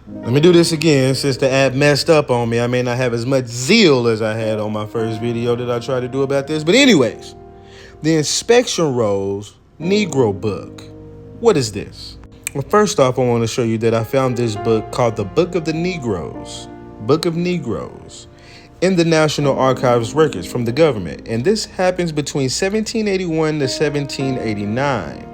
Let me do this again since the app messed up on me. I may not have as much zeal as I had on my first video that I tried to do about this. But anyways, the inspection rolls Negro book. What is this? Well, first off, I want to show you that I found this book called the Book of the Negroes. Book of Negroes in the National Archives records from the government. And this happens between 1781 to 1789.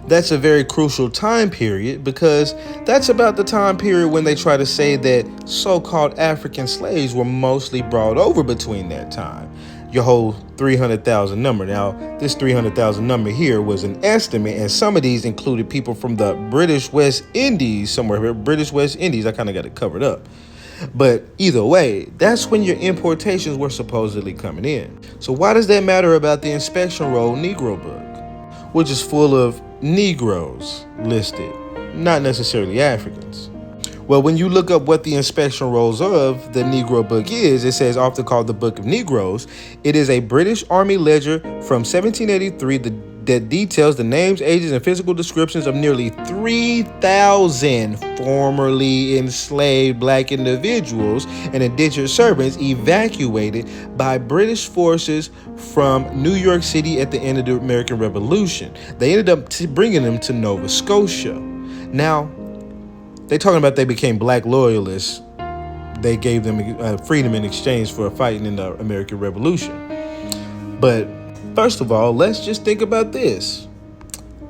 That's a very crucial time period because that's about the time period when they try to say that so-called African slaves were mostly brought over between that time. Your whole 300,000 number. Now, this 300,000 number here was an estimate, and some of these included people from the British West Indies, somewhere here, British West Indies. I kind of got it covered up. But either way, that's when your importations were supposedly coming in. So why does that matter about the inspection roll Negro book, which is full of Negroes listed, not necessarily Africans? Well, when you look up what the inspection rolls of the Negro book is, it says, often called the Book of Negroes. It is a British Army ledger from 1783 that details the names, ages, and physical descriptions of nearly 3,000 formerly enslaved black individuals and indentured servants evacuated by British forces from New York City at the end of the American Revolution. They ended up bringing them to Nova Scotia. Now, they talking about they became black loyalists. They gave them freedom in exchange for fighting in the American Revolution. But first of all, let's just think about this.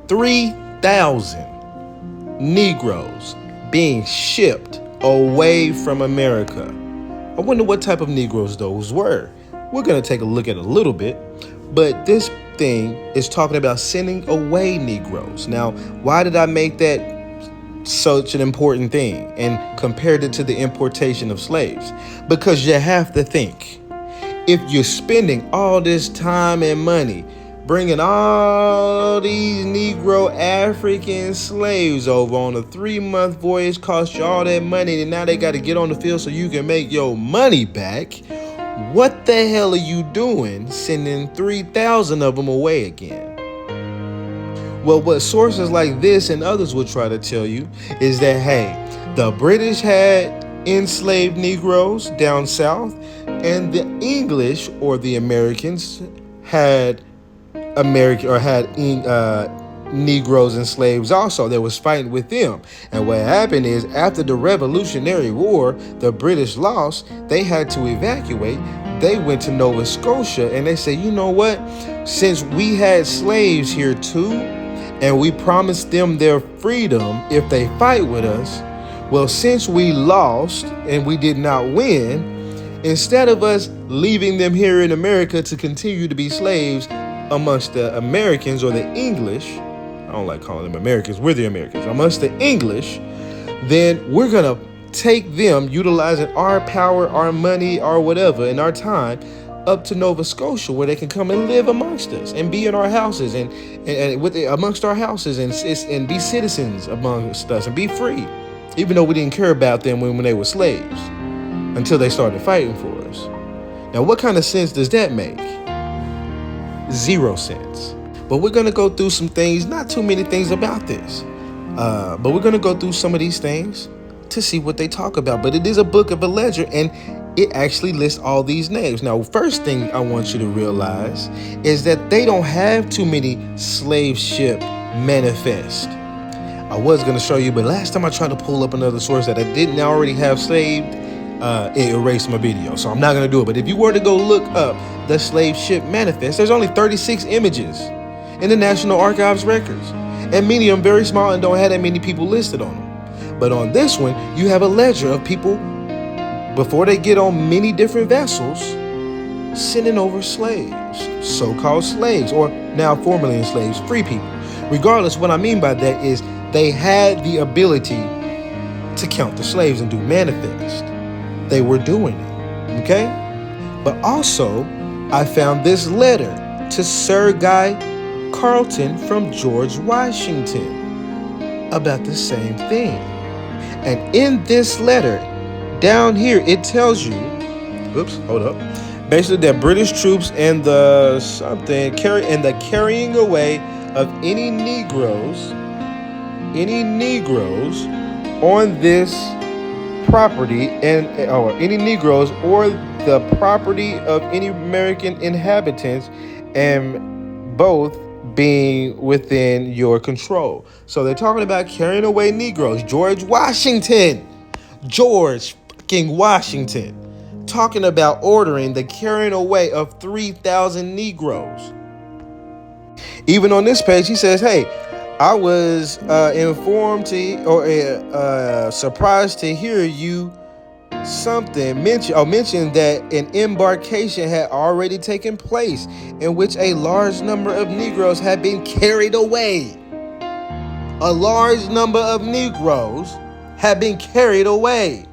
3,000 Negroes being shipped away from America. I wonder what type of Negroes those were. We're going to take a look at a little bit. But this thing is talking about sending away Negroes. Now, why did I make that such an important thing and compared it to the importation of slaves? Because you have to think, if you're spending all this time and money bringing all these Negro African slaves over on a 3-month voyage, cost you all that money, and now they got to get on the field so you can make your money back, what the hell are you doing sending 3,000 of them away again? Well, what sources like this and others will try to tell you is that, hey, the British had enslaved Negroes down south, and the English or the Americans had Negroes and slaves also that was fighting with them. And what happened is, after the Revolutionary War, the British lost, they had to evacuate. They went to Nova Scotia and they said, you know what, since we had slaves here too, and we promised them their freedom if they fight with us, well, since we lost and we did not win, instead of us leaving them here in America to continue to be slaves amongst the Americans or the English, I don't like calling them Americans, we're the Americans, amongst the English, then we're going to take them, utilizing our power, our money, our whatever, and our time, up to Nova Scotia, where they can come and live amongst us and be in our houses and amongst our houses and be citizens amongst us and be free, even though we didn't care about them when they were slaves until they started fighting for us. Now, what kind of sense does that make? 0 sense. But we're going to go through some things, not too many things about this, but we're going to go through some of these things to see what they talk about. But it is a book of a ledger, and it actually lists all these names. Now, first thing I want you to realize is that they don't have too many slave ship manifests. I was going to show you, but last time I tried to pull up another source that I didn't already have saved, it erased my video. So I'm not going to do it. But if you were to go look up the slave ship manifest, there's only 36 images in the National Archives records. And many of them very small and don't have that many people listed on them. But on this one, you have a ledger of people before they get on many different vessels, sending over slaves, so-called slaves, or now formerly enslaved, free people. Regardless, what I mean by that is they had the ability to count the slaves and do manifest. They were doing it, okay? But also, I found this letter to Sir Guy Carleton from George Washington about the same thing. And in this letter, down here, it tells you, basically that British troops and the carrying away of any Negroes on this property and or any Negroes or the property of any American inhabitants, and both being within your control. So they're talking about carrying away Negroes. George fucking Washington, talking about ordering the carrying away of 3,000 Negroes. Even on this page, he says, hey, I was informed to, or surprised to hear you mention that an embarkation had already taken place in which a large number of Negroes had been carried away. A large number of Negroes had been carried away.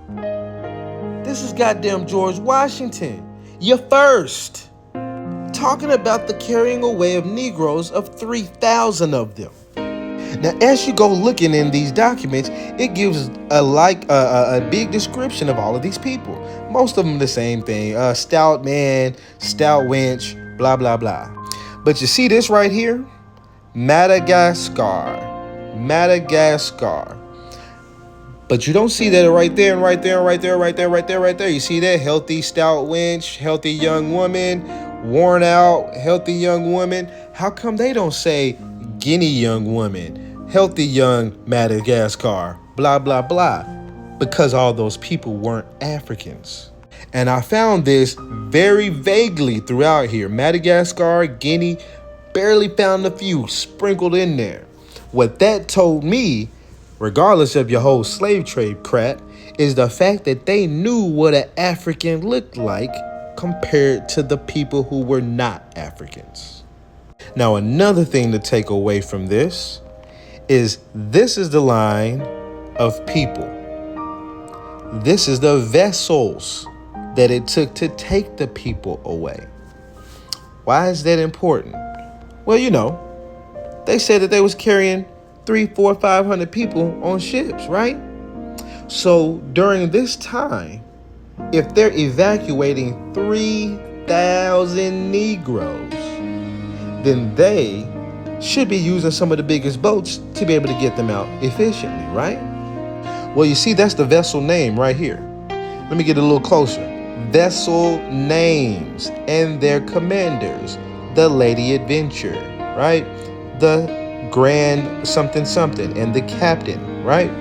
This is goddamn George Washington. You're first. Talking about the carrying away of Negroes of 3,000 of them. Now, as you go looking in these documents, it gives a big description of all of these people. Most of them the same thing: stout man, stout wench, blah blah blah. But you see this right here, Madagascar. But you don't see that right there and right there and right there, right there, right there, right there. You see that healthy stout wench, healthy young woman, worn out, healthy young woman. How come they don't say Guinea young woman, healthy young Madagascar, blah, blah, blah? Because all those people weren't Africans. And I found this very vaguely throughout here. Madagascar, Guinea, barely found a few sprinkled in there. What that told me, regardless of your whole slave trade crap, is the fact that they knew what an African looked like compared to the people who were not Africans. Now, another thing to take away from this is the line of people. This is the vessels that it took to take the people away. Why is that important? Well, they said that they was carrying 300, 400, 500 people on ships, right? So during this time, if they're evacuating 3,000 Negroes, then they should be using some of the biggest boats to be able to get them out efficiently, right? Well, you see, that's the vessel name right here. Let me get a little closer. Vessel names and their commanders. The Lady Adventure, right? The Grand something something and the captain, right?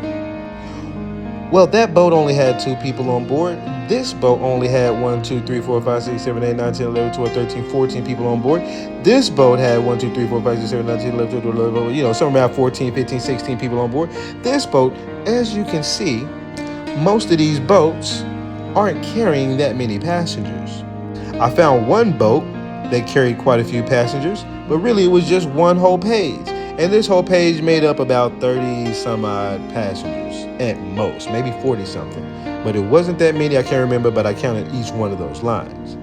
Well, that boat only had 2 people on board. This boat only had 1, 2, 3, 4, 5, 6, 7, 8, 9, 10, 11, 12, 13, 14 people on board. This boat had 1, 2, 3, 4, 5, 6, 7, 9, 10, 11, 12, 11, somewhere around 14, 15, 16 people on board. This boat, as you can see, most of these boats aren't carrying that many passengers. I found one boat that carried quite a few passengers, but really it was just one whole page. And this whole page made up about 30 some odd passengers at most, maybe 40 something. But it wasn't that many, I can't remember, but I counted each one of those lines.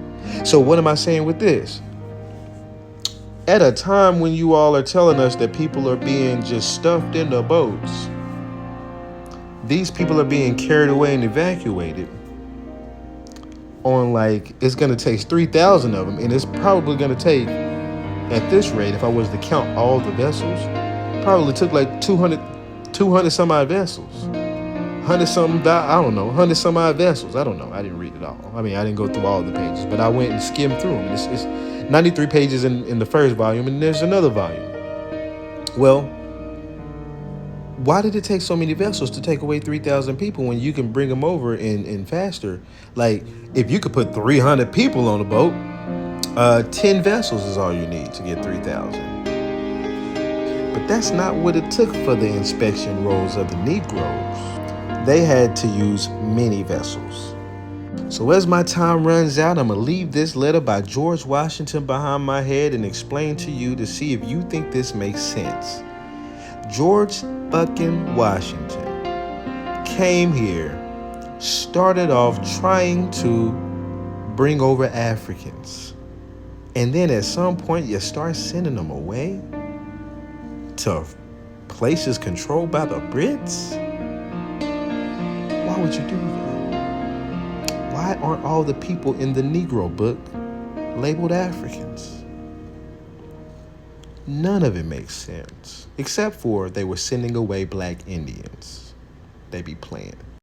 So what am I saying with this? At a time when you all are telling us that people are being just stuffed in the boats, these people are being carried away and evacuated on it's going to take 3,000 of them. And it's probably going to take, at this rate, if I was to count all the vessels, probably took 200 some odd vessels. 100 some odd vessels. I don't know. I didn't read it all. I mean, I didn't go through all the pages, but I went and skimmed through them. It's 93 pages in the first volume, and there's another volume. Well, why did it take so many vessels to take away 3,000 people when you can bring them over in faster? If you could put 300 people on a boat, 10 vessels is all you need to get 3,000. But that's not what it took for the inspection rolls of the Negroes. They had to use many vessels. So as my time runs out, I'm going to leave this letter by George Washington behind my head and explain to you to see if you think this makes sense. George fucking Washington came here, started off trying to bring over Africans. And then at some point, you start sending them away to places controlled by the Brits? Why would you do that? Why aren't all the people in the Negro book labeled Africans? None of it makes sense, except for they were sending away black Indians. They be playing.